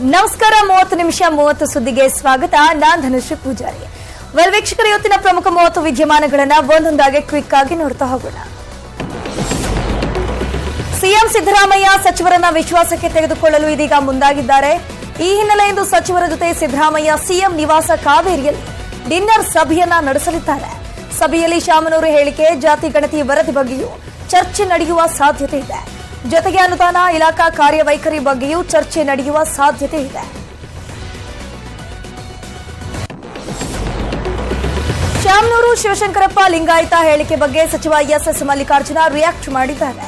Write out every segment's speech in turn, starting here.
ನಮಸ್ಕಾರ 30 ನಿಮಿಷ 30 ಸುದ್ದಿಗೆ ಸ್ವಾಗತ. ನಾನು ಧನುಶ್ರೀ ಪೂಜಾರಿ. ವೀಕ್ಷಕರ, ಇವತ್ತಿನ ಪ್ರಮುಖ 30 ವಿದ್ಯಮಾನಗಳನ್ನ ಒಂದೊಂದಾಗಿ ಕ್ವಿಕ್ ಆಗಿ ನೋಡ್ತಾ ಹೋಗೋಣ. ಸಿಎಂ ಸಿದ್ದರಾಮಯ್ಯ ಸಚಿವರನ್ನ ವಿಶ್ವಾಸಕ್ಕೆ ತೆಗೆದುಕೊಳ್ಳಲು ಇದೀಗ ಮುಂದಾಗಿದ್ದಾರೆ. ಈ ಹಿನ್ನೆಲೆಯಿಂದ ಸಚಿವರ ಜೊತೆ ಸಿದ್ದರಾಮಯ್ಯ ಸಿಎಂ ನಿವಾಸ ಕಾವೇರಿಯಲ್ಲಿ ಡಿನ್ನರ್ ಸಭೆಯನ್ನ ನಡೆಸಲಿದ್ದಾರೆ. ಸಭೆಯಲ್ಲಿ ಶಾಮನೂರು ಹೇಳಿಕೆ, ಜಾತಿ ಗಣತಿ ವರದಿ ಬಗ್ಗೆಯೂ ಚರ್ಚೆ ನಡೆಯುವ ಸಾಧ್ಯತೆ ಇದೆ. ಜೊತೆಗೆ ಅನುದಾನ ಇಲಾಖಾ ಕಾರ್ಯವೈಖರಿ ಬಗ್ಗೆಯೂ ಚರ್ಚೆ ನಡೆಯುವ ಸಾಧ್ಯತೆ ಇದೆ. ಶಾಮನೂರು ಶಿವಶಂಕರಪ್ಪ ಲಿಂಗಾಯತ ಹೇಳಿಕೆ ಬಗ್ಗೆ ಸಚಿವ ಎಸ್ ಮಲ್ಲಿಕಾರ್ಜುನ ರಿಯಾಕ್ಟ್ ಮಾಡಿದ್ದಾರೆ.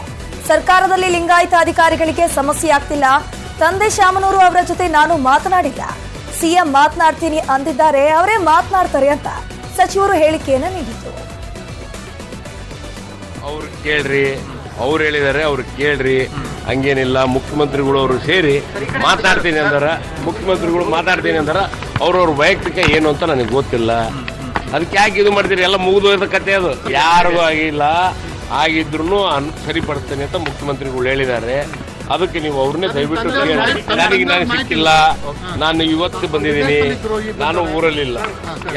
ಸರ್ಕಾರದಲ್ಲಿ ಲಿಂಗಾಯತ ಅಧಿಕಾರಿಗಳಿಗೆ ಸಮಸ್ಯೆ ಆಗ್ತಿಲ್ಲ. ತಂದೆ ಶಾಮನೂರು ಅವರ ಜೊತೆ ನಾನು ಮಾತನಾಡಿಲ್ಲ. ಸಿಎಂ ಮಾತನಾಡ್ತೀನಿ ಅಂದಿದ್ದಾರೆ, ಅವರೇ ಮಾತನಾಡ್ತಾರೆ ಅಂತ ಸಚಿವರು ಹೇಳಿಕೆಯನ್ನು ನೀಡಿದರು. ಅವ್ರು ಕೇಳ್ರಿ, ಅವ್ರು ಹೇಳಿದಾರೆ, ಅವ್ರು ಕೇಳ್ರಿ, ಹಂಗೇನಿಲ್ಲ. ಮುಖ್ಯಮಂತ್ರಿಗಳು ಅವರು ಸೇರಿ ಮಾತಾಡ್ತೀನಿ ಅಂದಾರ, ಮುಖ್ಯಮಂತ್ರಿಗಳು ಮಾತಾಡ್ತೀನಿ ಅಂದಾರ. ಅವ್ರವ್ರ ವೈಯಕ್ತಿಕ ಏನು ಅಂತ ನನಗೆ ಗೊತ್ತಿಲ್ಲ. ಅದಕ್ಕೆ ಯಾಕೆ ಇದು ಮಾಡ್ತೀರಿ? ಎಲ್ಲ ಮುಗಿದೋದ ಕತೆ ಅದು. ಯಾರಿಗೂ ಆಗಿಲ್ಲ, ಆಗಿದ್ರು ಸರಿಪಡಿಸ್ತೇನೆ ಅಂತ ಮುಖ್ಯಮಂತ್ರಿಗಳು ಹೇಳಿದ್ದಾರೆ. ಅದಕ್ಕೆ ನೀವು ಅವ್ರನ್ನೇ ದಯವಿಟ್ಟು ನನಗೆ ಸಿಕ್ಕಿಲ್ಲ. ನಾನು ಇವತ್ತು ಬಂದಿದ್ದೀನಿ, ನಾನು ಊರಲ್ಲಿಲ್ಲ.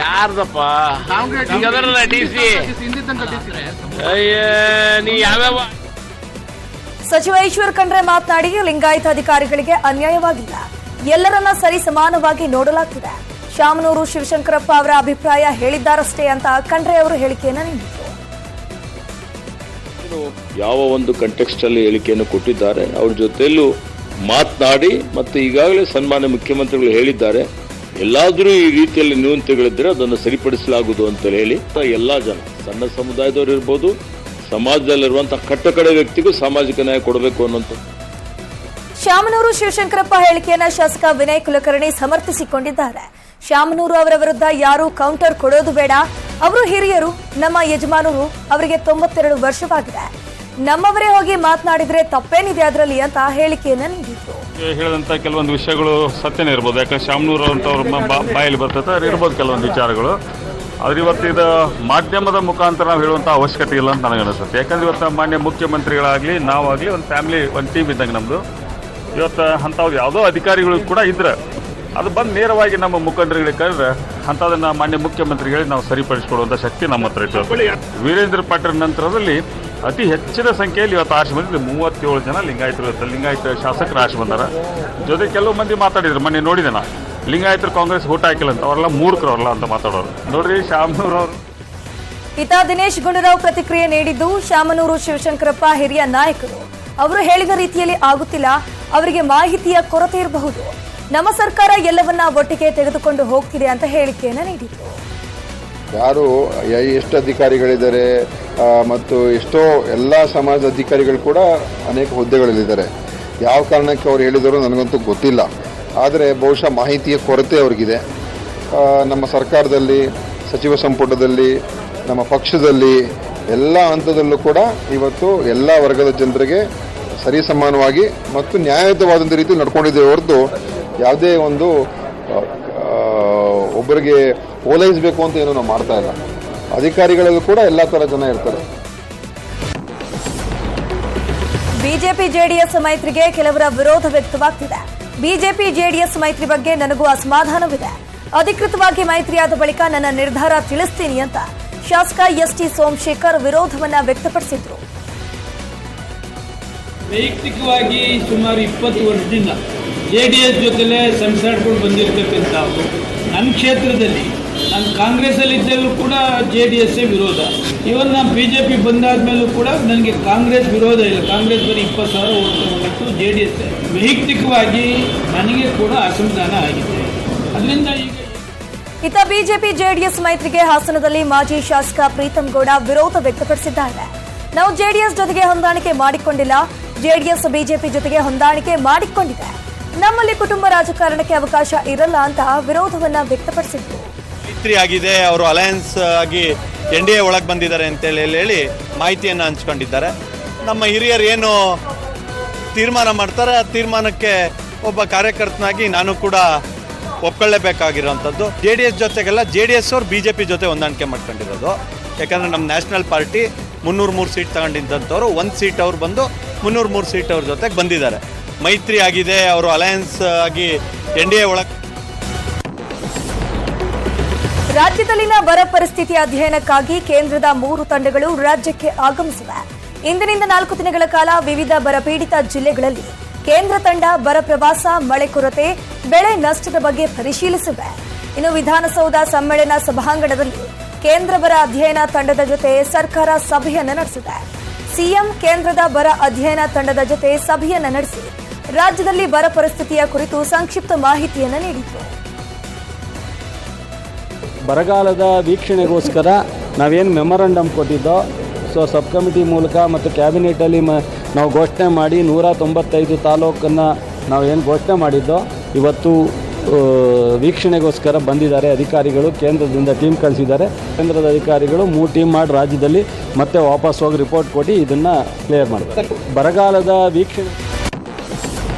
ಯಾರ್ದಪ್ಪ DC? ನೀ ಯಾವ್ಯಾವ ಸಚಿವ ಈಶ್ವರ್ ಖಂಡ್ರೆ ಮಾತನಾಡಿ, ಲಿಂಗಾಯತ ಅಧಿಕಾರಿಗಳಿಗೆ ಅನ್ಯಾಯವಾಗಿಲ್ಲ, ಎಲ್ಲರನ್ನ ಸರಿ ಸಮಾನವಾಗಿ ನೋಡಲಾಗ್ತಿದೆ. ಶಾಮನೂರು ಶಿವಶಂಕರಪ್ಪ ಅವರ ಅಭಿಪ್ರಾಯ ಹೇಳಿದ್ದಾರಷ್ಟೇ ಅಂತ ಖಂಡ್ರೆ ಅವರು ಹೇಳಿಕೆಯನ್ನು ನೀಡಿದರು. ಯಾವ ಒಂದು ಕಂಟೆಕ್ಸ್ಟ್ ಅಲ್ಲಿ ಹೇಳಿಕೆಯನ್ನು ಕೊಟ್ಟಿದ್ದಾರೆ, ಅವ್ರ ಜೊತೆಯಲ್ಲೂ ಮಾತನಾಡಿ, ಮತ್ತೆ ಈಗಾಗಲೇ ಸನ್ಮಾನ್ಯ ಮುಖ್ಯಮಂತ್ರಿಗಳು ಹೇಳಿದ್ದಾರೆ, ಎಲ್ಲಾದರೂ ಈ ರೀತಿಯಲ್ಲಿ ನ್ಯೂನತೆಗಳಿದ್ರೆ ಅದನ್ನು ಸರಿಪಡಿಸಲಾಗುವುದು ಅಂತ ಹೇಳಿ ಎಲ್ಲಾ ಜನ, ಸಣ್ಣ ಸಮುದಾಯದವರು ಇರ್ಬೋದು, ಸಮಾಜದಲ್ಲಿರುವಂತಹ ಕಟ್ಟಕಡೆ ವ್ಯಕ್ತಿಗೂ ಸಾಮಾಜಿಕ ನ್ಯಾಯ ಕೊಡಬೇಕು ಅನ್ನೋಂಥ. ಶಾಮನೂರು ಶಿವಶಂಕರಪ್ಪ ಹೇಳಿಕೆಯನ್ನ ಶಾಸಕ ವಿನಯ್ ಕುಲಕರ್ಣಿ ಸಮರ್ಥಿಸಿಕೊಂಡಿದ್ದಾರೆ. ಶಾಮನೂರು ಅವರ ವಿರುದ್ಧ ಯಾರೂ ಕೌಂಟರ್ ಕೊಡೋದು ಬೇಡ. ಅವರು ಹಿರಿಯರು, ನಮ್ಮ ಯಜಮಾನರು, ಅವರಿಗೆ 92 ವರ್ಷವಾಗಿದೆ. ನಮ್ಮವರೇ ಹೋಗಿ ಮಾತನಾಡಿದ್ರೆ ತಪ್ಪೇನಿದೆ ಅದರಲ್ಲಿ ಅಂತ ಹೇಳಿಕೆಯನ್ನ ನೀಡಿದ್ರು. ಹೇಳಿದಂತ ಕೆಲವೊಂದು ವಿಷಯಗಳು ಸತ್ಯನೇ ಇರ್ಬೋದು. ಯಾಕಂದ್ರೆ ಶಾಮನೂರು ಅಂತವ್ರ ಬಾಯಲ್ಲಿ ಬರ್ತದೆ, ಇರ್ಬೋದು ಕೆಲವೊಂದು ವಿಚಾರಗಳು. ಆದ್ರೆ ಇವತ್ತು ಇದು ಮಾಧ್ಯಮದ ಮುಖಾಂತರ ನಾವು ಹೇಳುವಂಥ ಅವಶ್ಯಕತೆ ಇಲ್ಲ ಅಂತ ನನಗೆ ಅನಿಸುತ್ತೆ. ಯಾಕಂದ್ರೆ ಇವತ್ತು ಮಾನ್ಯ ಮುಖ್ಯಮಂತ್ರಿಗಳಾಗಲಿ ನಾವಾಗಲಿ ಒಂದು ಫ್ಯಾಮಿಲಿ, ಒಂದು ಟೀಮ್ ಇದ್ದಂಗೆ ನಮ್ಮದು. ಇವತ್ತು ಅಂಥವ್ರು ಯಾವುದೋ ಅಧಿಕಾರಿಗಳು ಕೂಡ ಇದ್ರೆ ಅದು ಬಂದು ನೇರವಾಗಿ ನಮ್ಮ ಮುಖಂಡರುಗಳಿಗೆ ಕರೆದ್ರೆ ಅಂಥದನ್ನು ಮಾನ್ಯ ಮುಖ್ಯಮಂತ್ರಿಗಳಿಗೆ ನಾವು ಸರಿಪಡಿಸಿಕೊಡುವಂಥ ಶಕ್ತಿ ನಮ್ಮ ಹತ್ರ ಇತ್ತು. ವೀರೇಂದ್ರ ಪಾಟೀಲ್ ನಂತರದಲ್ಲಿ ಅತಿ ಹೆಚ್ಚಿನ ಸಂಖ್ಯೆಯಲ್ಲಿ ಇವತ್ತು ಆರ್ಸಿ ಬಂದಿದ್ದು 37 ಜನ ಲಿಂಗಾಯತರು ಇರ್ತಾರೆ. ಲಿಂಗಾಯತ ಶಾಸಕರು ಆರ್ಸಿ ಬಂದಾರ. ಜೊತೆ ಕೆಲವು ಮಂದಿ ಮಾತಾಡಿದ್ರು, ಮೊನ್ನೆ ನೋಡಿದೆ ನಾ, ಲಿಂಗಾಯತರು ಕಾಂಗ್ರೆಸ್ ಓಟ್ ಹಾಕಿಲ್ಲ ಅಂತ, ಅವರೆಲ್ಲ ಮೂರ್ಖರವಲ್ಲ ಅಂತ ಮಾತಾಡೋರು. ನೋಡ್ರಿ ಶಾಮನೂರು ಅವರು. ಇತ ದಿನೇಶ್ ಗುಂಡೂರಾವ್ ಪ್ರತಿಕ್ರಿಯೆ ನೀಡಿದ್ದು, ಶಾಮನೂರು ಶಿವಶಂಕರಪ್ಪ ಹಿರಿಯ ನಾಯಕರು, ಅವರು ಹೇಳಿದ ರೀತಿಯಲ್ಲಿ ಆಗುತ್ತಿಲ್ಲ, ಅವರಿಗೆ ಮಾಹಿತಿಯ ಕೊರತೆ ಇರಬಹುದು. ನಮ್ಮ ಸರ್ಕಾರ ಎಲ್ಲವನ್ನ ಒಟ್ಟಿಗೆ ತೆಗೆದುಕೊಂಡು ಹೋಗ್ತಿದೆ ಅಂತ ಹೇಳಿಕೆಯನ್ನು ನೀಡಿದ್ರು. ಯಾರು ಎಷ್ಟು ಅಧಿಕಾರಿಗಳಿದ್ದಾರೆ ಮತ್ತು ಎಷ್ಟೋ ಎಲ್ಲ ಸಮಾಜ ಅಧಿಕಾರಿಗಳು ಕೂಡ ಅನೇಕ ಹುದ್ದೆಗಳಲ್ಲಿದ್ದಾರೆ. ಯಾವ ಕಾರಣಕ್ಕೆ ಅವ್ರು ಹೇಳಿದರೂ ನನಗಂತೂ ಗೊತ್ತಿಲ್ಲ. ಆದರೆ ಬಹುಶಃ ಮಾಹಿತಿಯ ಕೊರತೆ ಅವ್ರಿಗಿದೆ. ನಮ್ಮ ಸರ್ಕಾರದಲ್ಲಿ, ಸಚಿವ ಸಂಪುಟದಲ್ಲಿ, ನಮ್ಮ ಪಕ್ಷದಲ್ಲಿ, ಎಲ್ಲ ಹಂತದಲ್ಲೂ ಕೂಡ ಇವತ್ತು ಎಲ್ಲ ವರ್ಗದ ಜನರಿಗೆ ಸರಿಸಮಾನವಾಗಿ ಮತ್ತು ನ್ಯಾಯಯುತವಾದಂಥ ರೀತಿ ನಡ್ಕೊಂಡಿದ್ದೇವೆ ಹೊರತು ಯಾವುದೇ ಒಂದು ಒಬ್ಬರಿಗೆ ಓಲೈಸಬೇಕು ಅಂತ ಏನೂ ನಾವು ಮಾಡ್ತಾ ಇಲ್ಲ. ಅಧಿಕಾರಿಗಳಲ್ಲೂ ಕೂಡ ಎಲ್ಲ ಥರ ಜನ ಇರ್ತಾರೆ. ಬಿಜೆಪಿ ಜೆಡಿಎಸ್ ಮೈತ್ರಿಗೆ ಕೆಲವರ ವಿರೋಧ ವ್ಯಕ್ತವಾಗ್ತಿದೆ. ಬಿಜೆಪಿ ಜೆಡಿಎಸ್ ಮೈತ್ರಿ ಬಗ್ಗೆ ನನಗೂ ಅಸಮಾಧಾನವಿದೆ. ಅಧಿಕೃತವಾಗಿ ಮೈತ್ರಿಯಾದ ಬಳಿಕ ನನ್ನ ನಿರ್ಧಾರ ತಿಳಿಸ್ತೀನಿ ಅಂತ ಶಾಸಕ ಎಸ್ಟಿ ಸೋಮಶೇಖರ್ ವಿರೋಧವನ್ನ ವ್ಯಕ್ತಪಡಿಸಿದ್ರು. ವೈಯಕ್ತಿಕವಾಗಿ ಸುಮಾರು 20 ವರ್ಷದಿಂದ JDS ಜೊತೆಲೇ ಸಂಸಾಡ್ಕೊಂಡು ಬಂದಿರತಕ್ಕಂಥವು. ನನ್ನ ಕ್ಷೇತ್ರದಲ್ಲಿ ನಾನು ಕಾಂಗ್ರೆಸ್ಸಲ್ಲಿದ್ದಲ್ಲೂ ಕೂಡ JDS ವಿರೋಧ. ಇವನ್ ನಾನು BJP ಬಂದಾದ್ಮೇಲೂ ಕೂಡ ನನಗೆ ಕಾಂಗ್ರೆಸ್ ವಿರೋಧ ಇಲ್ಲ. ಕಾಂಗ್ರೆಸ್ ಬರೀ 20,000 ಓಟ್ ತಗೊಂಡಿತ್ತು, JDS ವೈಯಕ್ತಿಕವಾಗಿ ನನಗೆ ಕೂಡ ಅಸಮಾಧಾನ ಆಗಿದೆ. ಅದರಿಂದ ಈಗ ಇತ ಬಿಜೆಪಿ ಜೆಡಿಎಸ್ ಮೈತ್ರಿಗೆ ಹಾಸನದಲ್ಲಿ ಮಾಜಿ ಶಾಸಕ ಪ್ರೀತಂ ಗೌಡ ವಿರೋಧ ವ್ಯಕ್ತಪಡಿಸಿದ್ದಾರೆ. ನಾವು ಜೆಡಿಎಸ್ ಜೊತೆಗೆ ಹೊಂದಾಣಿಕೆ ಮಾಡಿಕೊಂಡಿಲ್ಲ, ಜೆಡಿಎಸ್ ಬಿಜೆಪಿ ಜೊತೆಗೆ ಹೊಂದಾಣಿಕೆ ಮಾಡಿಕೊಂಡಿದೆ. ನಮ್ಮಲ್ಲಿ ಕುಟುಂಬ ರಾಜಕಾರಣಕ್ಕೆ ಅವಕಾಶ ಇರಲ್ಲ ಅಂತ ವಿರೋಧವನ್ನ ವ್ಯಕ್ತಪಡಿಸಿದ್ರು. ಮೈತ್ರಿ ಆಗಿದೆ, ಅವರು ಅಲಯನ್ಸ್ ಆಗಿ NDA ಒಳಗೆ ಬಂದಿದ್ದಾರೆ ಅಂತೇಳಿ ಹೇಳಿ ಮಾಹಿತಿಯನ್ನು ಹಂಚ್ಕೊಂಡಿದ್ದಾರೆ. ನಮ್ಮ ಹಿರಿಯರು ಏನು ತೀರ್ಮಾನ ಮಾಡ್ತಾರೆ ಆ ತೀರ್ಮಾನಕ್ಕೆ ಒಬ್ಬ ಕಾರ್ಯಕರ್ತನಾಗಿ ನಾನು ಕೂಡ ಒಪ್ಕೊಳ್ಳೇಬೇಕಾಗಿರೋವಂಥದ್ದು. JDS ಜೊತೆಗೆಲ್ಲ JDS ಅವರು BJP ಜೊತೆ ಹೊಂದಾಣಿಕೆ ಮಾಡ್ಕೊಂಡಿರೋದು. ಯಾಕಂದರೆ ನಮ್ಮ ನ್ಯಾಷನಲ್ ಪಾರ್ಟಿ 303 ಸೀಟ್ ತಗೊಂಡಿದ್ದಂಥವ್ರು 1 ಸೀಟ್ ಅವ್ರು ಬಂದು 303 ಸೀಟ್ ಅವ್ರ ಜೊತೆಗೆ ಬಂದಿದ್ದಾರೆ. ಮೈತ್ರಿ ಆಗಿದೆ, ಅವರು ಅಲಯನ್ಸ್ ಆಗಿ NDA ಒಳಗೆ. ರಾಜ್ಯದಲ್ಲಿನ ಬರ ಪರಿಸ್ಥಿತಿ ಅಧ್ಯಯನಕ್ಕಾಗಿ ಕೇಂದ್ರದ 3 ತಂಡಗಳು ರಾಜ್ಯಕ್ಕೆ ಆಗಮಿಸಿವೆ. ಇಂದಿನಿಂದ 4 ದಿನಗಳ ಕಾಲ ವಿವಿಧ ಬರಪೀಡಿತ ಜಿಲ್ಲೆಗಳಲ್ಲಿ ಕೇಂದ್ರ ತಂಡ ಬರ ಪ್ರವಾಸ, ಮಳೆ ಕೊರತೆ, ಬೆಳೆ ನಷ್ಟದ ಬಗ್ಗೆ ಪರಿಶೀಲಿಸಿವೆ. ಇನ್ನು ವಿಧಾನಸೌಧ ಸಮ್ಮೇಳನ ಸಭಾಂಗಣದಲ್ಲಿ ಕೇಂದ್ರ ಬರ ಅಧ್ಯಯನ ತಂಡದ ಜೊತೆ ಸರ್ಕಾರ ಸಭೆಯನ್ನು ನಡೆಸಿದೆ. ಸಿಎಂ ಕೇಂದ್ರದ ಬರ ಅಧ್ಯಯನ ತಂಡದ ಜೊತೆ ಸಭೆಯನ್ನು ನಡೆಸಿ ರಾಜ್ಯದಲ್ಲಿ ಬರ ಪರಿಸ್ಥಿತಿಯ ಕುರಿತು ಸಂಕ್ಷಿಪ್ತ ಮಾಹಿತಿಯನ್ನು ನೀಡಿತು. ಬರಗಾಲದ ವೀಕ್ಷಣೆಗೋಸ್ಕರ ನಾವೇನು ಮೆಮೊರಂಡಮ್ ಕೊಟ್ಟಿದ್ದೋ, ಸಬ್ ಕಮಿಟಿ ಮೂಲಕ ಮತ್ತು ಕ್ಯಾಬಿನೆಟಲ್ಲಿ ನಾವು ಘೋಷಣೆ ಮಾಡಿ 195 ತಾಲೂಕನ್ನು ನಾವು ಏನು ಘೋಷಣೆ ಮಾಡಿದ್ದೋ ಇವತ್ತು ವೀಕ್ಷಣೆಗೋಸ್ಕರ ಬಂದಿದ್ದಾರೆ ಅಧಿಕಾರಿಗಳು. ಕೇಂದ್ರದಿಂದ ಟೀಮ್ ಕಳಿಸಿದ್ದಾರೆ. ಕೇಂದ್ರದ ಅಧಿಕಾರಿಗಳು 3 ಟೀಮ್ ಮಾಡಿ ರಾಜ್ಯದಲ್ಲಿ ಮತ್ತೆ ವಾಪಸ್ ಹೋಗಿ ರಿಪೋರ್ಟ್ ಕೊಟ್ಟು ಇದನ್ನು ಕ್ಲಿಯರ್ ಮಾಡ್ತಾರೆ. ಬರಗಾಲದ ವೀಕ್ಷಣೆ.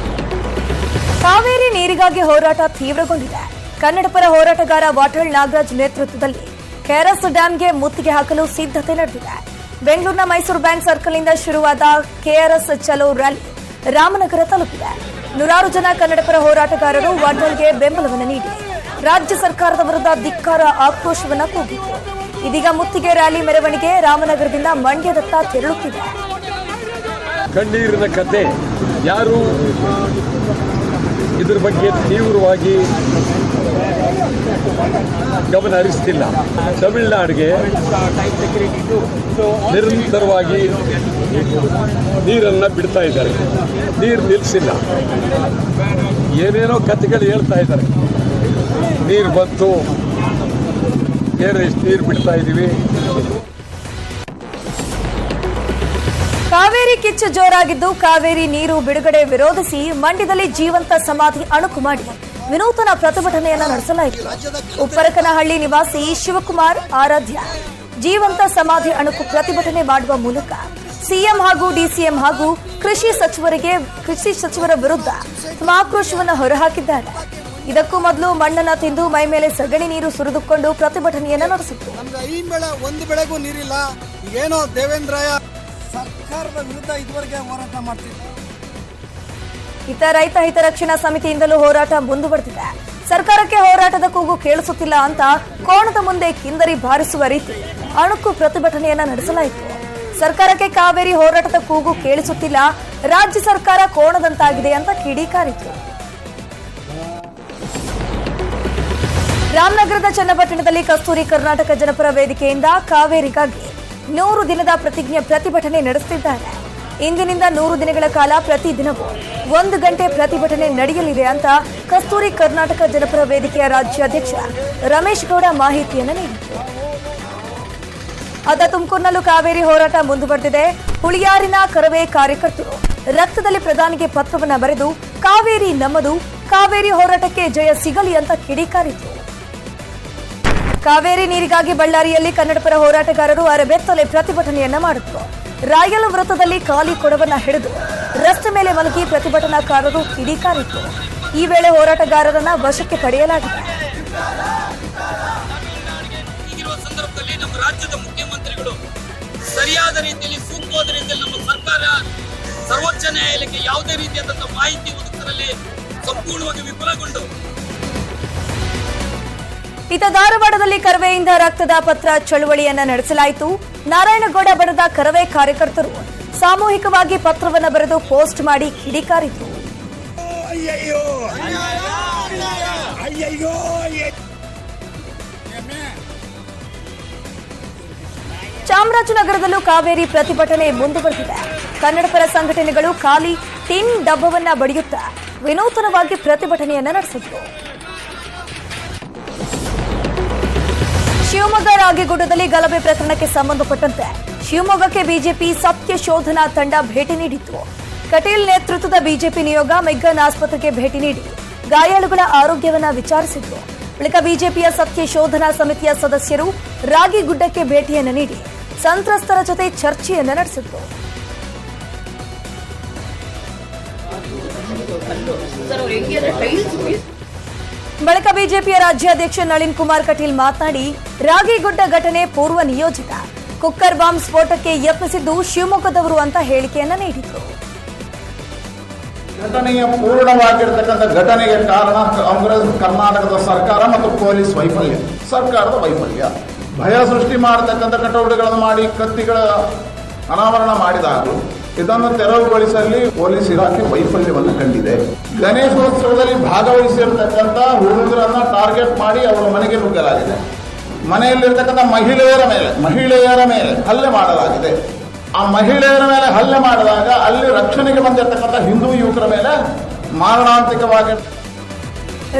ಕಾವೇರಿ ನೀರಿಗಾಗಿ ಹೋರಾಟ ತೀವ್ರಗೊಂಡಿದೆ. ಕನ್ನಡಪರ ಹೋರಾಟಗಾರ ವಾಟಾಳ್ ನಾಗರಾಜ್ ನೇತೃತ್ವದಲ್ಲಿ ಕೆಆರ್ಎಸ್ ಡ್ಯಾಂಗೆ ಮುತ್ತಿಗೆ ಹಾಕಲು ಸಿದ್ಧತೆ ನಡೆದಿದೆ. ಬೆಂಗಳೂರಿನ ಮೈಸೂರು ಬ್ಯಾಂಕ್ ಸರ್ಕಲ್ನಿಂದ ಶುರುವಾದ ಕೆಆರ್ಎಸ್ ಚಲೋ ರ್ಯಾಲಿ ರಾಮನಗರ ತಲುಪಿದೆ. ನೂರಾರು ಜನ ಕನ್ನಡಪರ ಹೋರಾಟಗಾರರು ವಾಟಾಳ್ಗೆ ಬೆಂಬಲವನ್ನು ನೀಡಿ ರಾಜ್ಯ ಸರ್ಕಾರದ ವಿರುದ್ಧ ಧಿಕ್ಕಾರ ಆಕ್ರೋಶವನ್ನು ಕೂಗಿತು. ಇದೀಗ ಮುತ್ತಿಗೆ ರ್ಯಾಲಿ ಮೆರವಣಿಗೆ ರಾಮನಗರದಿಂದ ಮಂಡ್ಯದತ್ತ ತೆರಳುತ್ತಿದೆ. ಕಣ್ಣೀರಿನ ಕತೆ. ಯಾರು ಇದ್ರ ಬಗ್ಗೆ ತೀವ್ರವಾಗಿ ಗಮನ ಹರಿಸ್ತಿಲ್ಲ. ತಮಿಳುನಾಡಿಗೆ ನಿರಂತರವಾಗಿ ನೀರನ್ನು ಬಿಡ್ತಾ ಇದ್ದಾರೆ, ನೀರು ನಿಲ್ಲಿಸಿಲ್ಲ. ಏನೇನೋ ಕಥೆಗಳು ಹೇಳ್ತಾ ಇದ್ದಾರೆ. ನೀರು ಬಂತು, ಎಷ್ಟು ನೀರು ಬಿಡ್ತಾ ಇದ್ದೀವಿ. ಕಾವೇರಿ ಕಿಚ್ಚು ಜೋರಾಗಿದ್ದು, ಕಾವೇರಿ ನೀರು ಬಿಡುಗಡೆ ವಿರೋಧಿಸಿ ಮಂಡ್ಯದಲ್ಲಿ ಜೀವಂತ ಸಮಾಧಿ ಅಣುಕು ಮಾಡಿ ವಿನೂತನ ಪ್ರತಿಭಟನೆಯನ್ನು ನಡೆಸಲಾಯಿತು. ಉಪ್ಪರಕನಹಳ್ಳಿ ನಿವಾಸಿ ಶಿವಕುಮಾರ್ ಆರಾಧ್ಯ ಜೀವಂತ ಸಮಾಧಿ ಅಣುಕು ಪ್ರತಿಭಟನೆ ಮಾಡುವ ಮೂಲಕ ಸಿಎಂ ಹಾಗೂ ಡಿಸಿಎಂ ಹಾಗೂ ಕೃಷಿ ಸಚಿವರ ವಿರುದ್ಧ ತಮ್ಮ ಆಕ್ರೋಶವನ್ನು ಹೊರಹಾಕಿದ್ದಾರೆ. ಇದಕ್ಕೂ ಮೊದಲು ಮಣ್ಣನ್ನ ತಿಂದು ಮೈ ಮೇಲೆ ಸಗಣಿ ನೀರು ಸುರಿದುಕೊಂಡು ಪ್ರತಿಭಟನೆಯನ್ನು ನಡೆಸಿತ್ತು. ಒಂದು ಬೆಳೆಗೂ ನೀರಿಲ್ಲ. ಏನೋ ದೇವೇಂದ್ರಯ್ಯ ಸರ್ಕಾರದ ವಿರುದ್ಧ ಇದುವರೆಗೆ ಹೋರಾಟ ಮಾಡ್ತಿದ್ದಾರೆ. ಇತ್ತ ರೈತ ಹಿತರಕ್ಷಣಾ ಸಮಿತಿಯಿಂದಲೂ ಹೋರಾಟ ಮುಂದುವರೆದಿದೆ. ಸರ್ಕಾರಕ್ಕೆ ಹೋರಾಟದ ಕೂಗು ಕೇಳಿಸುತ್ತಿಲ್ಲ ಅಂತ ಕೋಣದ ಮುಂದೆ ಕಿಂದರಿ ಬಾರಿಸುವ ರೀತಿ ಅಣುಕು ಪ್ರತಿಭಟನೆಯನ್ನ ನಡೆಸಲಾಯಿತು. ಸರ್ಕಾರಕ್ಕೆ ಕಾವೇರಿ ಹೋರಾಟದ ಕೂಗು ಕೇಳಿಸುತ್ತಿಲ್ಲ, ರಾಜ್ಯ ಸರ್ಕಾರ ಕೋಣದಂತಾಗಿದೆ ಅಂತ ಕಿಡಿಕಾರಿತು. ರಾಮನಗರದ ಚನ್ನಪಟ್ಟಣದಲ್ಲಿ ಕಸ್ತೂರಿ ಕರ್ನಾಟಕ ಜನಪರ ವೇದಿಕೆಯಿಂದ ಕಾವೇರಿಗಾಗಿ 100 ದಿನದ ಪ್ರತಿಭಟನೆ ನಡೆಸುತ್ತಿದ್ದಾರೆ. ಇಂದಿನಿಂದ 100 ದಿನಗಳ ಕಾಲ ಪ್ರತಿದಿನವೂ 1 ಗಂಟೆ ಪ್ರತಿಭಟನೆ ನಡೆಯಲಿದೆ ಅಂತ ಕಸ್ತೂರಿ ಕರ್ನಾಟಕ ಜನಪರ ವೇದಿಕೆಯ ರಾಜ್ಯಾಧ್ಯಕ್ಷ ರಮೇಶ್ ಗೌಡ ಮಾಹಿತಿಯನ್ನು ನೀಡಿದರು. ಅದ ತುಮಕೂರಿನಲ್ಲೂ ಕಾವೇರಿ ಹೋರಾಟ ಮುಂದುವರೆದಿದೆ. ಹುಳಿಯಾರಿನ ಕರವೇ ಕಾರ್ಯಕರ್ತರು ರಕ್ತದಲ್ಲಿ ಪ್ರಧಾನಿಗೆ ಪತ್ರವನ್ನು ಬರೆದು ಕಾವೇರಿ ನಮ್ಮದು, ಕಾವೇರಿ ಹೋರಾಟಕ್ಕೆ ಜಯ ಸಿಗಲಿ ಅಂತ ಕಿಡಿಕಾರಿತು. ಕಾವೇರಿ ನೀರಿಗಾಗಿ ಬಳ್ಳಾರಿಯಲ್ಲಿ ಕನ್ನಡಪರ ಹೋರಾಟಗಾರರು ಅರೆಬೆತ್ತಲೆ ಪ್ರತಿಭಟನೆಯನ್ನ ಮಾಡಿದ್ರು. ರಾಯಲ್ ವೃತ್ತದಲ್ಲಿ ಖಾಲಿ ಕೊಡವನ್ನ ಹಿಡಿದು ರಸ್ತೆ ಮೇಲೆ ಮಲಗಿ ಪ್ರತಿಭಟನಾಕಾರರು ಕಿಡಿಕಾರಿತ್ತು. ಈ ವೇಳೆ ಹೋರಾಟಗಾರರನ್ನ ವಶಕ್ಕೆ ಪಡೆಯಲಾಗಿದೆ. ಸಂದರ್ಭದಲ್ಲಿ ನಮ್ಮ ರಾಜ್ಯದ ಮುಖ್ಯಮಂತ್ರಿಗಳು ಸರಿಯಾದ ರೀತಿಯಲ್ಲಿ ಸೂಕ್ತವಾದ ರೀತಿಯಲ್ಲಿ ನಮ್ಮ ಸರ್ಕಾರ ಸರ್ವೋಚ್ಚ ನ್ಯಾಯಾಲಯಕ್ಕೆ ಯಾವುದೇ ರೀತಿಯಾದಂತಹ ಮಾಹಿತಿ ಒದಗಿಸುವಲ್ಲಿ ಸಂಪೂರ್ಣವಾಗಿ ವಿಫಲಗೊಂಡು. ಇತ್ತ ಧಾರವಾಡದಲ್ಲಿ ಕರವೆಯಿಂದ ರಕ್ತದ ಪತ್ರ ಚಳುವಳಿಯನ್ನ ನಡೆಸಲಾಯಿತು. ನಾರಾಯಣಗೌಡ ಬಣದ ಕರವೇ ಕಾರ್ಯಕರ್ತರು ಸಾಮೂಹಿಕವಾಗಿ ಪತ್ರವನ್ನು ಬರೆದು ಪೋಸ್ಟ್ ಮಾಡಿ ಕಿಡಿಕಾರಿತು. ಚಾಮರಾಜನಗರದಲ್ಲೂ ಕಾವೇರಿ ಪ್ರತಿಭಟನೆ ಮುಂದುವರೆದಿದೆ. ಕನ್ನಡಪರ ಸಂಘಟನೆಗಳು ಖಾಲಿ ಟಿನ್ ಡಬ್ಬವನ್ನ ಬಡಿಯುತ್ತಾ ವಿನೂತನವಾಗಿ ಪ್ರತಿಭಟನೆಯನ್ನ ನಡೆಸಿದ್ರು. ಶಿವಮೊಗ್ಗ ರಾಗಿಗುಡ್ಡದಲ್ಲಿ ಗಲಭೆ ಪ್ರಕರಣಕ್ಕೆ ಸಂಬಂಧಪಟ್ಟಂತೆ ಶಿವಮೊಗ್ಗಕ್ಕೆ ಬಿಜೆಪಿ ಸತ್ಯ ಶೋಧನಾ ತಂಡ ಭೇಟಿ ನೀಡಿತ್ತು. ಕಟೀಲ್ ನೇತೃತ್ವದ ಬಿಜೆಪಿ ನಿಯೋಗ ಮೆಗ್ಗಾನ್ ಆಸ್ಪತ್ರೆಗೆ ಭೇಟಿ ನೀಡಿ ಗಾಯಾಳುಗಳ ಆರೋಗ್ಯವನ್ನ ವಿಚಾರಿಸಿದ್ರು. ಬಳಿಕ ಬಿಜೆಪಿಯ ಸತ್ಯ ಶೋಧನಾ ಸಮಿತಿಯ ಸದಸ್ಯರು ರಾಗಿಗುಡ್ಡಕ್ಕೆ ಭೇಟಿಯನ್ನು ನೀಡಿ ಸಂತ್ರಸ್ತರ ಜೊತೆ ಚರ್ಚೆಯನ್ನು ನಡೆಸಿದ್ರು. ಬಳಿಕ ಬಿಜೆಪಿಯ ರಾಜ್ಯಾಧ್ಯಕ್ಷ ನಳಿನ್ ಕುಮಾರ್ ಕಟೀಲ್ ಮಾತನಾಡಿ, ರಾಗಿಗುಡ್ಡ ಘಟನೆ ಪೂರ್ವ ನಿಯೋಜಿತ, ಕುಕ್ಕರ್ ಬಾಂಬ್ ಸ್ಫೋಟಕ್ಕೆ ಯತ್ನಿಸಿದ್ದು ಶಿವಮೊಗ್ಗದವರು ಅಂತ ಹೇಳಿಕೆಯನ್ನ ನೀಡಿದರು. ಘಟನೆಯ ಪೂರ್ಣವಾಗಿರ್ತಕ್ಕಂಥ ಘಟನೆಗೆ ಕಾರಣ ಕಾಂಗ್ರೆಸ್ ಕರ್ನಾಟಕದ ಸರ್ಕಾರ ಮತ್ತು ಪೊಲೀಸ್ ವೈಫಲ್ಯ, ಸರ್ಕಾರದ ವೈಫಲ್ಯ. ಭಯ ಸೃಷ್ಟಿ ಮಾಡತಕ್ಕಂಥ ಚಟುವಟಿಕೆಗಳನ್ನು ಮಾಡಿ ಕತ್ತಿಗಳ ಅನಾವರಣ ಮಾಡಿದಾಗಲೂ ಇದನ್ನು ತೆರವುಗೊಳಿಸಲಿ ಪೊಲೀಸ್ ಇಲಾಖೆ ವೈಫಲ್ಯವನ್ನು ಕಂಡಿದೆ. ಗಣೇಶೋತ್ಸವದಲ್ಲಿ ಭಾಗವಹಿಸಿರ್ತಕ್ಕಂಥ ಹುಡುಗರನ್ನ ಟಾರ್ಗೆಟ್ ಮಾಡಿ ಅವರ ಮನೆಗೆ ನುಗ್ಗಲಾಗಿದೆ. ಮನೆಯಲ್ಲಿರ್ತಕ್ಕಂಥ ಮಹಿಳೆಯರ ಮೇಲೆ ಹಲ್ಲೆ ಮಾಡಲಾಗಿದೆ. ಆ ಮಹಿಳೆಯರ ಮೇಲೆ ಹಲ್ಲೆ ಮಾಡಿದಾಗ ಅಲ್ಲಿ ರಕ್ಷಣೆಗೆ ಬಂದಿರತಕ್ಕಂಥ ಹಿಂದೂ ಯುವಕರ ಮೇಲೆ ಮಾರಣಾಂತಿಕವಾಗಿ.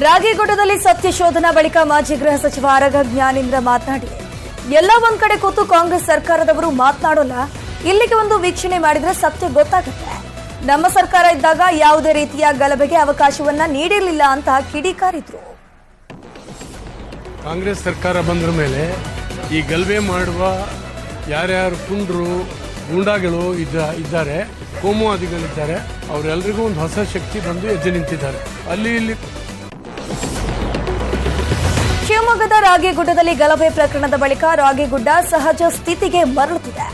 ರಾಗಿಗುಡ್ಡದಲ್ಲಿ ಸತ್ಯ ಶೋಧನಾ ಬಳಿಕ ಮಾಜಿ ಗೃಹ ಸಚಿವ ಆರಗ ಜ್ಞಾನೇಂದ್ರ ಮಾತನಾಡಿ, ಎಲ್ಲ ಒಂದ್ ಕಡೆ ಕೂತು ಕಾಂಗ್ರೆಸ್ ಸರ್ಕಾರದವರು ಮಾತನಾಡೋಲ್ಲ, ಇಲ್ಲಿಗೆ ಒಂದು ವೀಕ್ಷಣೆ ಮಾಡಿದ್ರೆ ಸತ್ಯ ಗೊತ್ತಾಗುತ್ತೆ. ನಮ್ಮ ಸರ್ಕಾರ ಇದ್ದಾಗ ಯಾವುದೇ ರೀತಿಯ ಗಲಭೆಗೆ ಅವಕಾಶವನ್ನ ನೀಡಿರಲಿಲ್ಲ ಅಂತ ಕಿಡಿಕಾರಿದ್ರು. ಕಾಂಗ್ರೆಸ್ ಸರ್ಕಾರ ಬಂದ್ರ ಮೇಲೆ ಈ ಗಲಭೆ ಮಾಡುವ ಯಾರ್ಯಾರು ಪುಂಡ್ರು ಗೂಂಡಾಗಳು ಇದ್ದಾರೆ, ಕೋಮುವಾದಿಗಳಿದ್ದಾರೆ, ಅವರೆಲ್ಲರಿಗೂ ಒಂದು ಹೊಸ ಶಕ್ತಿ ಬಂದು ಎದ್ದು ನಿಂತಿದ್ದಾರೆ. ಅಲ್ಲಿ ಇಲ್ಲಿ ಶಿವಮೊಗ್ಗದ ರಾಗಿಗುಡ್ಡದಲ್ಲಿ ಗಲಭೆ ಪ್ರಕರಣದ ಬಳಿಕ ರಾಗಿಗುಡ್ಡ ಸಹಜ ಸ್ಥಿತಿಗೆ ಮರಳುತ್ತಿದೆ.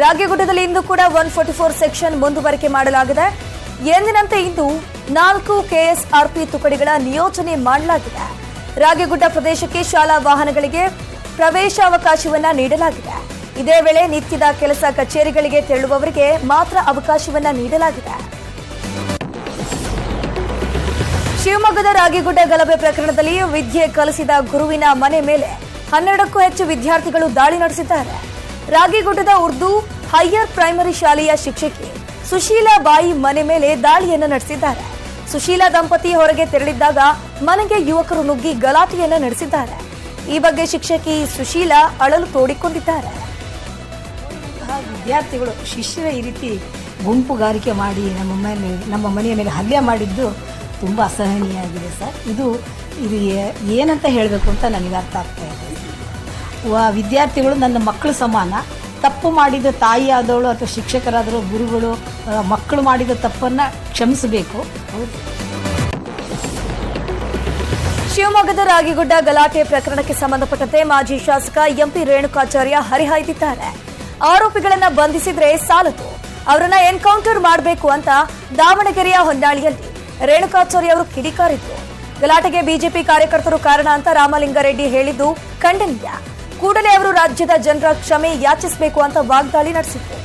ರಾಗಿಗುಡ್ಡದಲ್ಲಿ ಇಂದು ಕೂಡ 144 ಸೆಕ್ಷನ್ ಮುಂದುವರಿಕೆ ಮಾಡಲಾಗಿದೆ. ಎಂದಿನಂತೆ ಇಂದು 4 ಕೆಎಸ್ಆರ್ಪಿ ತುಕಡಿಗಳ ನಿಯೋಜನೆ ಮಾಡಲಾಗಿದೆ. ರಾಗಿಗುಡ್ಡ ಪ್ರದೇಶಕ್ಕೆ ಶಾಲಾ ವಾಹನಗಳಿಗೆ ಪ್ರವೇಶಾವಕಾಶವನ್ನ ನೀಡಲಾಗಿದೆ. ಇದೇ ವೇಳೆ ನಿತ್ಯದ ಕೆಲಸ ಕಚೇರಿಗಳಿಗೆ ತೆರಳುವವರಿಗೆ ಮಾತ್ರ ಅವಕಾಶವನ್ನ ನೀಡಲಾಗಿದೆ. ಶಿವಮೊಗ್ಗದ ರಾಗಿಗುಡ್ಡ ಗಲಭೆ ಪ್ರಕರಣದಲ್ಲಿ ವಿದ್ಯೆ ಕಲಿಸಿದ ಗುರುವಿನ ಮನೆ ಮೇಲೆ 12ಕ್ಕೂ ಹೆಚ್ಚು ವಿದ್ಯಾರ್ಥಿಗಳು ದಾಳಿ ನಡೆಸಿದ್ದಾರೆ. ರಾಗಿಗುಡ್ಡದ ಉರ್ದು ಹೈಯರ್ ಪ್ರೈಮರಿ ಶಾಲೆಯ ಶಿಕ್ಷಕಿ ಸುಶೀಲಾ ಬಾಯಿ ಮನೆ ಮೇಲೆ ದಾಳಿಯನ್ನು ನಡೆಸಿದ್ದಾರೆ. ಸುಶೀಲಾ ದಂಪತಿ ಹೊರಗೆ ತೆರಳಿದ್ದಾಗ ಮನೆಗೆ ಯುವಕರು ನುಗ್ಗಿ ಗಲಾಟೆಯನ್ನು ನಡೆಸಿದ್ದಾರೆ. ಈ ಬಗ್ಗೆ ಶಿಕ್ಷಕಿ ಸುಶೀಲಾ ಅಳಲು ತೋಡಿಕೊಂಡಿದ್ದಾರೆ. ವಿದ್ಯಾರ್ಥಿಗಳು ಶಿಷ್ಯರ ಈ ರೀತಿ ಗುಂಪುಗಾರಿಕೆ ಮಾಡಿ ನಮ್ಮ ಮನೆಯ ಮೇಲೆ ಹಲ್ಲೆ ಮಾಡಿದ್ದು ತುಂಬ ಅಸಹನೀಯ ಆಗಿದೆ ಸರ್. ಇದು ಏನಂತ ಹೇಳಬೇಕು ಅಂತ ನನಗೆ ಅರ್ಥ ಆಗ್ತಾ ಇದೆ. ವಿದ್ಯಾರ್ಥಿಗಳು ನನ್ನ ಮಕ್ಕಳು ಸಮಾನ. ತಪ್ಪು ಮಾಡಿದ ತಾಯಿ ಆದವಳು ಅಥವಾ ಶಿಕ್ಷಕರಾದರೂ ಗುರುಗಳು ಮಕ್ಕಳು ಮಾಡಿದ ತಪ್ಪನ್ನು ಕ್ಷಮಿಸಬೇಕು. ಶಿವಮೊಗ್ಗದ ರಾಗಿಗುಡ್ಡ ಗಲಾಟೆ ಪ್ರಕರಣಕ್ಕೆ ಸಂಬಂಧಪಟ್ಟಂತೆ ಮಾಜಿ ಶಾಸಕ ಎಂಪಿ ರೇಣುಕಾಚಾರ್ಯ ಹರಿಹಾಯ್ದಿದ್ದಾರೆ. ಆರೋಪಿಗಳನ್ನ ಬಂಧಿಸಿದ್ರೆ ಸಾಲದು, ಅವರನ್ನ ಎನ್ಕೌಂಟರ್ ಮಾಡಬೇಕು ಅಂತ ದಾವಣಗೆರೆಯ ಹೊನ್ನಾಳಿಯಲ್ಲಿ ರೇಣುಕಾಚಾರ್ಯ ಅವರು ಕಿಡಿಕಾರಿದ್ರು. ಗಲಾಟೆಗೆ ಬಿಜೆಪಿ ಕಾರ್ಯಕರ್ತರು ಕಾರಣ ಅಂತ ರಾಮಲಿಂಗಾರೆಡ್ಡಿ ಹೇಳಿದ್ದು ಖಂಡನೀಯ. ಕೂಡಲೇ ಅವರು ರಾಜ್ಯದ ಜನರ ಕ್ಷಮೆ ಯಾಚಿಸಬೇಕು ಅಂತ ವಾಗ್ದಾಳಿ ನಡೆಸಿದ್ರು.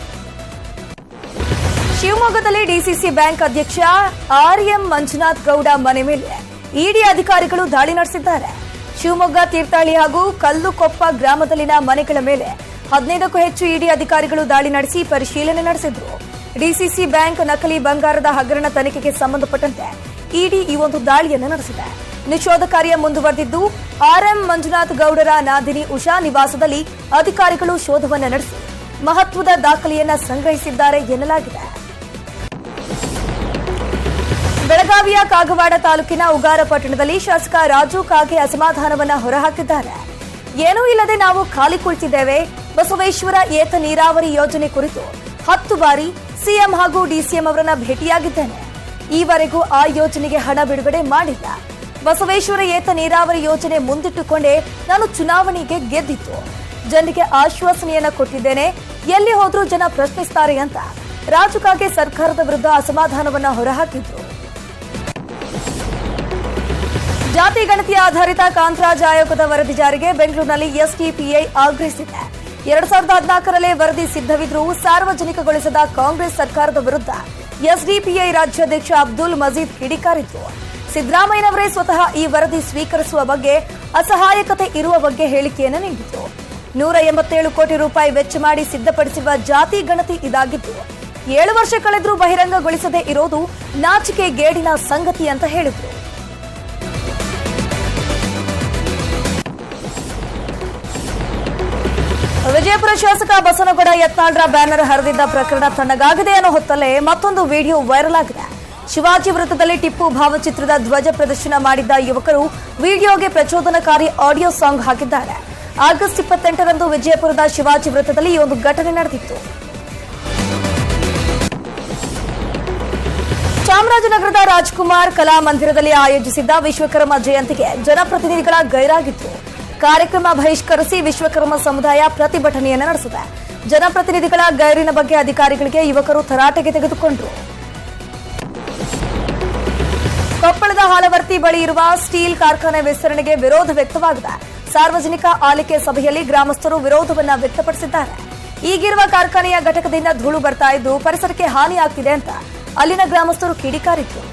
ಶಿವಮೊಗ್ಗದಲ್ಲಿ ಡಿಸಿಸಿ ಬ್ಯಾಂಕ್ ಅಧ್ಯಕ್ಷ ಆರ್ಎಂ ಮಂಜುನಾಥ್ ಗೌಡ ಮನೆ ಮೇಲೆ ಇಡಿ ಅಧಿಕಾರಿಗಳು ದಾಳಿ ನಡೆಸಿದ್ದಾರೆ. ಶಿವಮೊಗ್ಗ ತೀರ್ಥಹಳ್ಳಿ ಹಾಗೂ ಕಲ್ಲುಕೊಪ್ಪ ಗ್ರಾಮದಲ್ಲಿನ ಮನೆಗಳ ಮೇಲೆ 15ಕ್ಕೂ ಹೆಚ್ಚು ಇಡಿ ಅಧಿಕಾರಿಗಳು ದಾಳಿ ನಡೆಸಿ ಪರಿಶೀಲನೆ ನಡೆಸಿದ್ರು. ಡಿಸಿಸಿ ಬ್ಯಾಂಕ್ ನಕಲಿ ಬಂಗಾರದ ಹಗರಣ ತನಿಖೆಗೆ ಸಂಬಂಧಪಟ್ಟಂತೆ ಇಡಿ ಈ ಒಂದು ದಾಳಿಯನ್ನು ನಡೆಸಿದೆ. ನಿಷೇಧ ಕಾರ್ಯ ಮುಂದುವರೆದಿದ್ದು ಆರ್ಎಂ ಮಂಜುನಾಥ್ ಗೌಡರ ನಾದಿನಿ ಉಷಾ ನಿವಾಸದಲ್ಲಿ ಅಧಿಕಾರಿಗಳು ಶೋಧವನ್ನು ನಡೆಸಿ ಮಹತ್ವದ ದಾಖಲೆಯನ್ನ ಸಂಗ್ರಹಿಸಿದ್ದಾರೆ ಎನ್ನಲಾಗಿದೆ. ಬೆಳಗಾವಿಯ ಕಾಗವಾಡ ತಾಲೂಕಿನ ಉಗಾರ ಪಟ್ಟಣದಲ್ಲಿ ಶಾಸಕ ರಾಜು ಕಾಗೆ ಅಸಮಾಧಾನವನ್ನ ಹೊರಹಾಕಿದ್ದಾರೆ. ಏನೂ ಇಲ್ಲದೆ ನಾವು ಖಾಲಿ ಕುಳಿತಿದ್ದೇವೆ. ಬಸವೇಶ್ವರ ಏತ ನೀರಾವರಿ ಯೋಜನೆ ಕುರಿತು 10 ಬಾರಿ ಸಿಎಂ ಹಾಗೂ ಡಿಸಿಎಂ ಅವರನ್ನ ಭೇಟಿಯಾಗಿದ್ದೇನೆ. ಈವರೆಗೂ ಆ ಯೋಜನೆಗೆ ಹಣ ಬಿಡುಗಡೆ ಮಾಡಿಲ್ಲ. ಬಸವೇಶ್ವರ ಏತ ನೀರಾವರಿ ಯೋಜನೆ ಮುಂದಿಟ್ಟುಕೊಂಡೇ ನಾನು ಚುನಾವಣೆಗೆ ಗೆದ್ದಿತ್ತು. ಜನರಿಗೆ ಆಶ್ವಾಸನೆಯನ್ನ ಕೊಟ್ಟಿದ್ದೇನೆ. ಎಲ್ಲಿ ಹೋದ್ರೂ ಜನ ಪ್ರಶ್ನಿಸ್ತಾರೆ ಅಂತ ರಾಜು ಕಾಗೆ ಸರ್ಕಾರದ ವಿರುದ್ಧ ಅಸಮಾಧಾನವನ್ನ ಹೊರಹಾಕಿದ್ರು. ಜಾತಿ ಗಣತಿ ಆಧಾರಿತ ಕಾಂತರಾಜ್ ಆಯೋಗದ ವರದಿ ಜಾರಿಗೆ ಬೆಂಗಳೂರಿನಲ್ಲಿ ಎಸ್ಡಿಪಿಐ ಆಗ್ರಹಿಸಿದೆ. 2014ರಲ್ಲೇ ವರದಿ ಸಿದ್ಧವಿದ್ರೂ ಸಾರ್ವಜನಿಕಗೊಳಿಸದ ಕಾಂಗ್ರೆಸ್ ಸರ್ಕಾರದ ವಿರುದ್ಧ ಎಸ್ಡಿಪಿಐ ರಾಜ್ಯಾಧ್ಯಕ್ಷ ಅಬ್ದುಲ್ ಮಜೀದ್ ಕಿಡಿಕಾರಿದ್ರು. ಸಿದ್ದರಾಮಯ್ಯನವರೇ ಸ್ವತಃ ಈ ವರದಿ ಸ್ವೀಕರಿಸುವ ಬಗ್ಗೆ ಅಸಹಾಯಕತೆ ಇರುವ ಬಗ್ಗೆ ಹೇಳಿಕೆಯನ್ನು ನೀಡಿತು. 187 ಕೋಟಿ ರೂಪಾಯಿ ವೆಚ್ಚ ಮಾಡಿ ಸಿದ್ಧಪಡಿಸಿರುವ ಜಾತಿ ಗಣತಿ ಇದಾಗಿದ್ದು 7 ವರ್ಷ ಕಳೆದರೂ ಬಹಿರಂಗಗೊಳಿಸದೇ ಇರೋದು ನಾಚಿಕೆ ಗೇಡಿನ ಸಂಗತಿ ಅಂತ ಹೇಳಿದ್ರು. ವಿಜಯಪುರ ಶಾಸಕ ಬಸನಗೌಡ ಯತ್ನಾಳ್ರ ಬ್ಯಾನರ್ ಹರಿದಿದ್ದ ಪ್ರಕರಣ ತಣ್ಣಗಾಗಿದೆ ಅನ್ನೋ ಹೊತ್ತಲ್ಲೇ ಮತ್ತೊಂದು ವಿಡಿಯೋ ವೈರಲ್ ಆಗಿದೆ. ಶಿವಾಜಿ ವೃತ್ತದಲ್ಲಿ ಟಿಪ್ಪು ಭಾವಚಿತ್ರದ ಧ್ವಜ ಪ್ರದರ್ಶನ ಮಾಡಿದ್ದ ಯುವಕರು ವಿಡಿಯೋಗೆ ಪ್ರಚೋದನಕಾರಿ ಆಡಿಯೋ ಸಾಂಗ್ ಹಾಕಿದ್ದಾರೆ. ಆಗಸ್ಟ್ 28ರಂದು ವಿಜಯಪುರದ ಶಿವಾಜಿ ವೃತ್ತದಲ್ಲಿ ಈ ಒಂದು ಘಟನೆ ನಡೆದಿತ್ತು. ಚಾಮರಾಜನಗರದ ರಾಜ್ಕುಮಾರ್ ಕಲಾ ಮಂದಿರದಲ್ಲಿ ಆಯೋಜಿಸಿದ್ದ ವಿಶ್ವಕರ್ಮ ಜಯಂತಿಗೆ ಜನಪ್ರತಿನಿಧಿಗಳ ಗೈರಾಗಿತ್ತು. ಕಾರ್ಯಕ್ರಮ ಬಹಿಷ್ಕರಿಸಿ ವಿಶ್ವಕರ್ಮ ಸಮುದಾಯ ಪ್ರತಿಭಟನೆಯನ್ನು ನಡೆಸಿದೆ. ಜನಪ್ರತಿನಿಧಿಗಳ ಗೈರಿನ ಬಗ್ಗೆ ಅಧಿಕಾರಿಗಳಿಗೆ ಯುವಕರು ತರಾಟೆಗೆ ತೆಗೆದುಕೊಂಡರು. ಹಾಲವರ್ತಿ ಬಳಿ ಇರುವ ಸ್ಟೀಲ್ ಕಾರ್ಖಾನೆ ವಿಸ್ತರಣೆಗೆ ವಿರೋಧ ವ್ಯಕ್ತವಾಗಿದೆ. ಸಾರ್ವಜನಿಕ ಆಲಿಕೆ ಸಭೆಯಲ್ಲಿ ಗ್ರಾಮಸ್ಥರು ವಿರೋಧವನ್ನ ವ್ಯಕ್ತಪಡಿಸಿದ್ದಾರೆ. ಈಗಿರುವ ಕಾರ್ಖಾನೆಯ ಘಟಕದಿಂದ ಧೂಳು ಬರ್ತಾ ಇದ್ದು ಪರಿಸರಕ್ಕೆ ಹಾನಿಯಾಗ್ತಿದೆ ಅಂತ ಅಲ್ಲಿನ ಗ್ರಾಮಸ್ಥರು ಕಿಡಿಕಾರಿದ್ರು.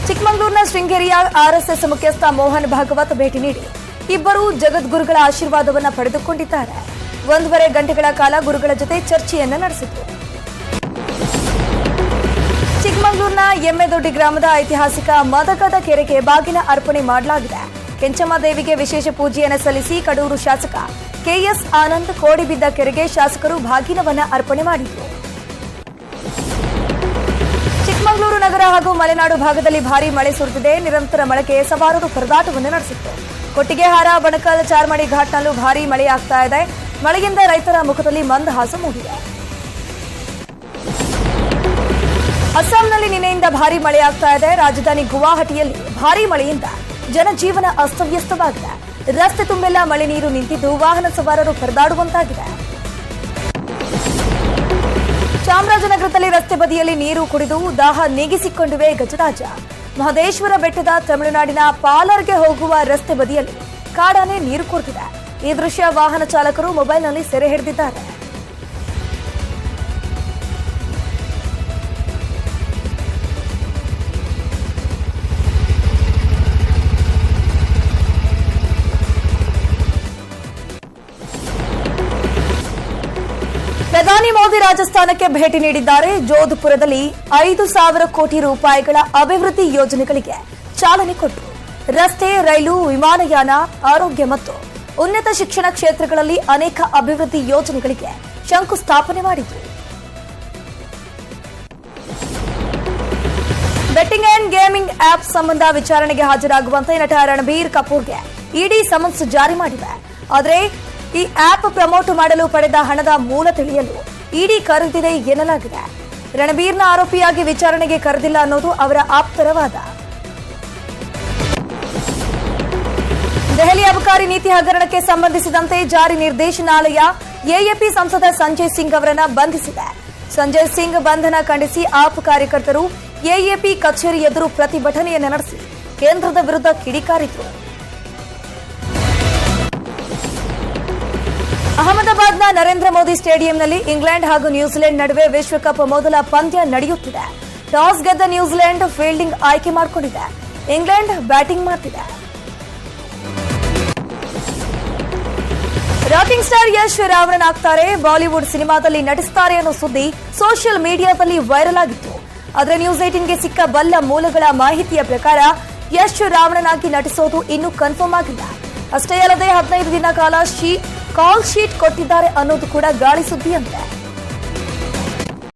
ಚಿಕ್ಕಮಗಳೂರಿನ ಶೃಂಗೇರಿಯ ಆರ್ಎಸ್ಎಸ್ ಮುಖ್ಯಸ್ಥ ಮೋಹನ್ ಭಾಗವತ್ ಭೇಟಿ ನೀಡಿ ಇಬ್ಬರು ಜಗದ್ಗುರುಗಳ ಆಶೀರ್ವಾದವನ್ನ ಪಡೆದುಕೊಂಡಿದ್ದಾರೆ. 1.5 ಗಂಟೆಗಳ ಕಾಲ ಗುರುಗಳ ಜೊತೆ ಚರ್ಚೆಯನ್ನ ನಡೆಸಿದ್ರು. ಚಿಕ್ಕಮಗಳೂರಿನ ಎಮ್ಮೆದೊಡ್ಡಿ ಗ್ರಾಮದ ಐತಿಹಾಸಿಕ ಮದಕದ ಕೆರೆಗೆ ಬಾಗಿನ ಅರ್ಪಣೆ ಮಾಡಲಾಗಿದೆ. ಕೆಂಚಮ್ಮ ದೇವಿಗೆ ವಿಶೇಷ ಪೂಜೆಯನ್ನು ಸಲ್ಲಿಸಿ ಕಡೂರು ಶಾಸಕ ಕೆಎಸ್ ಆನಂದ್ ಕೋಡಿಬಿದ್ದ ಕೆರೆಗೆ ಶಾಸಕರು ಬಾಗಿನವನ್ನ ಅರ್ಪಣೆ ಮಾಡಿದರು. ಚಿಕ್ಕಮಗಳೂರು ನಗರ ಹಾಗೂ ಮಲೆನಾಡು ಭಾಗದಲ್ಲಿ ಭಾರೀ ಮಳೆ ಸುರಿದಿದೆ. ನಿರಂತರ ಮಳೆಗೆ ಸವಾರರು ಪರದಾಟವನ್ನು ನಡೆಸಿತ್ತು. ಕೊಟ್ಟಿಗೆಹಾರ, ಬಣಕಲ್, ಚಾರ್ಮಡಿ ಘಾಟ್ನಲ್ಲೂ ಭಾರೀ ಮಳೆಯಾಗ್ತಾ ಇದೆ. ಮಳೆಯಿಂದ ರೈತರ ಮುಖದಲ್ಲಿ ಮಂದಹಾಸ ಮೂಡಿದೆ. ಅಸ್ಸಾಂನಲ್ಲಿ ನಿನ್ನೆಯಿಂದ ಭಾರೀ ಮಳೆಯಾಗ್ತಾ ಇದೆ. ರಾಜಧಾನಿ ಗುವಾಹಟಿಯಲ್ಲಿ ಭಾರೀ ಮಳೆಯಿಂದ ಜನಜೀವನ ಅಸ್ತವ್ಯಸ್ತವಾಗಿದೆ. ರಸ್ತೆ ತುಂಬೆಲ್ಲ ಮಳೆ ನೀರು ನಿಂತಿದ್ದು ವಾಹನ ಸವಾರರು ಪರದಾಡುವಂತಾಗಿದೆ. ಚಾಮರಾಜನಗರದಲ್ಲಿ ರಸ್ತೆ ಬದಿಯಲ್ಲಿ ನೀರು ಕುಡಿದು ದಾಹ ನೀಗಿಸಿಕೊಂಡಿವೆ ಗಜರಾಜ. ಮಹದೇಶ್ವರ ಬೆಟ್ಟದ ತಮಿಳುನಾಡಿನ ಪಾಲರ್ಗೆ ಹೋಗುವ ರಸ್ತೆ ಬದಿಯಲ್ಲಿ ಕಾಡಾನೆ ನೀರು ಕುಡಿದಿದೆ. ಈ ದೃಶ್ಯ ವಾಹನ ಚಾಲಕರು ಮೊಬೈಲ್ನಲ್ಲಿ ಸೆರೆ ಹಿಡಿದಿದ್ದಾರೆ. ಪ್ರಧಾನಿ ಮೋದಿ ರಾಜಸ್ಥಾನಕ್ಕೆ ಭೇಟಿ ನೀಡಿದ್ದಾರೆ. ಜೋಧ್ಪುರದಲ್ಲಿ 5,000 ಕೋಟಿ ರೂಪಾಯಿಗಳ ಅಭಿವೃದ್ಧಿ ಯೋಜನೆಗಳಿಗೆ ಚಾಲನೆ ಕೊಟ್ಟರು. ರಸ್ತೆ, ರೈಲು, ವಿಮಾನಯಾನ, ಆರೋಗ್ಯ ಮತ್ತು ಉನ್ನತ ಶಿಕ್ಷಣ ಕ್ಷೇತ್ರಗಳಲ್ಲಿ ಅನೇಕ ಅಭಿವೃದ್ಧಿ ಯೋಜನೆಗಳಿಗೆ ಶಂಕುಸ್ಥಾಪನೆ ಮಾಡಿದರು. ಬೆಟ್ಟಿಂಗ್ ಅಂಡ್ ಗೇಮಿಂಗ್ ಆಪ್ ಸಂಬಂಧ ವಿಚಾರಣೆಗೆ ಹಾಜರಾಗುವಂತೆ ನಟ ರಣಬೀರ್ ಕಪೂರ್ಗೆ ಇಡಿ ಸಮನ್ಸ್ ಜಾರಿ ಮಾಡಿದೆ. ಆದರೆ ಈ ಆಪ್ ಪ್ರಮೋಟ್ ಮಾಡಲು ಪಡೆದ ಹಣದ ಮೂಲ ತಿಳಿಯಲು ಇಡಿ ಕರೆದಿದೆ ಎನ್ನಲಾಗಿದೆ. ರಣಬೀರ್ನ ಆರೋಪಿಯಾಗಿ ವಿಚಾರಣೆಗೆ ಕರೆದಿಲ್ಲ ಅನ್ನೋದು ಅವರ ಆಪ್ತರ ವಾದ. ದೆಹಲಿ ಅಬಕಾರಿ ನೀತಿ ಹಗರಣಕ್ಕೆ ಸಂಬಂಧಿಸಿದಂತೆ ಜಾರಿ ನಿರ್ದೇಶನಾಲಯ ಎಎಪಿ ಸಂಸದ ಸಂಜಯ್ ಸಿಂಗ್ ಅವರನ್ನು ಬಂಧಿಸಿದೆ. ಸಂಜಯ್ ಸಿಂಗ್ ಬಂಧನ ಖಂಡಿಸಿ ಆಪ್ ಕಾರ್ಯಕರ್ತರು ಎಎಪಿ ಕಚೇರಿ ಎದುರು ಪ್ರತಿಭಟನೆಯನ್ನು ನಡೆಸಿ ಕೇಂದ್ರದ ವಿರುದ್ಧ ಕಿಡಿಕಾರಿದರು. ಅಹಮದಾಬಾದ್ನ ನರೇಂದ್ರ ಮೋದಿ ಸ್ಟೇಡಿಯಂನಲ್ಲಿ ಇಂಗ್ಲೆಂಡ್ ಹಾಗೂ ನ್ಯೂಜಿಲೆಂಡ್ ನಡುವೆ ವಿಶ್ವಕಪ್ ಮೊದಲ ಪಂದ್ಯ ನಡೆಯುತ್ತಿದೆ. ಟಾಸ್ ಗೆದ್ದ ನ್ಯೂಜಿಲೆಂಡ್ ಫೀಲ್ಡಿಂಗ್ ಆಯ್ಕೆ ಮಾಡಿಕೊಂಡಿದೆ. ಇಂಗ್ಲೆಂಡ್ ಬ್ಯಾಟಿಂಗ್ ಮಾಡ್ತಿದೆ. ರಾಕಿಂಗ್ ಸ್ಟಾರ್ ಯಶ್ ರಾವಣನಾಗ್ತಾರೆ. ಬಾಲಿವುಡ್ ಸಿನಿಮಾದಲ್ಲಿ ನಟಿಸುತ್ತಾರೆ ಅನ್ನೋ ಸುದ್ದಿ ಸೋಷಿಯಲ್ ಮೀಡಿಯಾದಲ್ಲಿ ವೈರಲ್ ಆಗಿತ್ತು. ಆದರೆ ನ್ಯೂಸ್ 18ಗೆ ಸಿಕ್ಕ ಬಲ್ಲ ಮೂಲಗಳ ಮಾಹಿತಿಯ ಪ್ರಕಾರ ಯಶ್ ರಾವಣನಾಗಿ ನಟಿಸೋದು ಇನ್ನೂ ಕನ್ಫರ್ಮ್ ಆಗಿಲ್ಲ. ಅಷ್ಟೇ ಅಲ್ಲದೆ 15 ದಿನ ಕಾಲ ಕಾಲ್ ಶೀಟ್ ಕೊಟ್ಟಿದ್ದಾರೆ ಅನ್ನೋದು ಕೂಡ ಗಾಳಿ ಸುದ್ದಿಯಂತೆ.